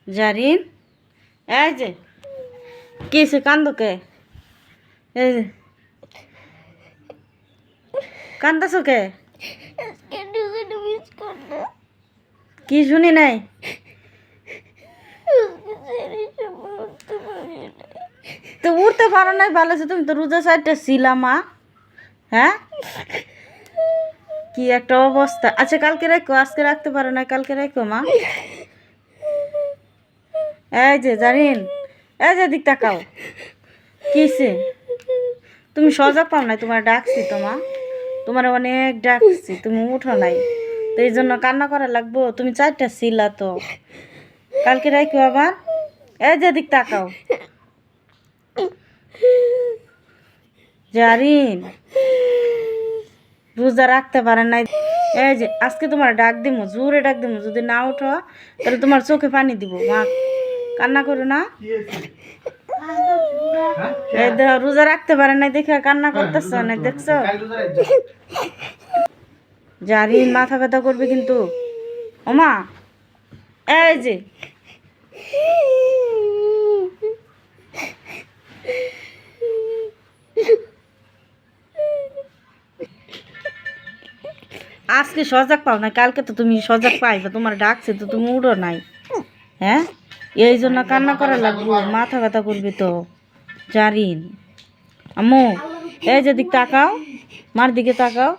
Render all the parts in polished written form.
জারিন, এই যে কিসে কান্দকে? এই যে কান্দাছ কে? কি শুনি নাই? তো উঠতে পারো নাই, ভালো আছে। তুমি তো রোজা সাইডটা ছিলা মা। হ্যাঁ, কি একটা অবস্থা। আচ্ছা কালকে রাখো, আজকে রাখতে পারো না, কালকে রাখো মা। এই যে জারিন, এই যে দিক তাকাও। কিসে? তুমি সজাগ পাও নাই? তোমার ডাকছি তো মা, তোমার অনেক ডাকছি, তুমি উঠো নাই, তো এই জন্য কান্না করা লাগবো? তুমি 4টা ছিলা তো, কালকে রাখো আবার। এই যে দিক তাকাও জারিন, রোজা রাখতে পারেন নাই। এই যে আজকে তোমার ডাক দিমু, জোরে ডাক দিমু, যদি না উঠো তাহলে তোমার চোখে পানি দিব। মা কান্না করো না। এই দেখো রোজা রাখতে পারেন নাই দেখে কান্না করতেছ না, দেখছো? জারিন মাথা ব্যথা করবে কিন্তু। ওমা এই যে আজকে সজাগ পাও না, কালকে তো তুমি সজাগ পাইবা, তোমার ডাকছে তো তুমি উঠো নাই। হ্যাঁ, এই জন্য কান্না করা লাগবে, মাথা ব্যথা করবে তো। জারিন আম্মু, এই যে দিক তাকাও, মার দিকে তাকাও।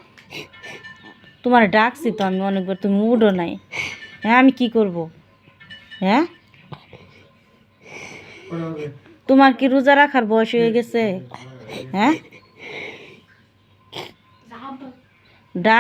তোমার ডাকছি তো আমি অনেকবার, তুমি উঠো নাই। হ্যাঁ আমি কি করব? হ্যাঁ, তোমার কি রোজা রাখার বয়স হয়ে গেছে? হ্যাঁ, ডাক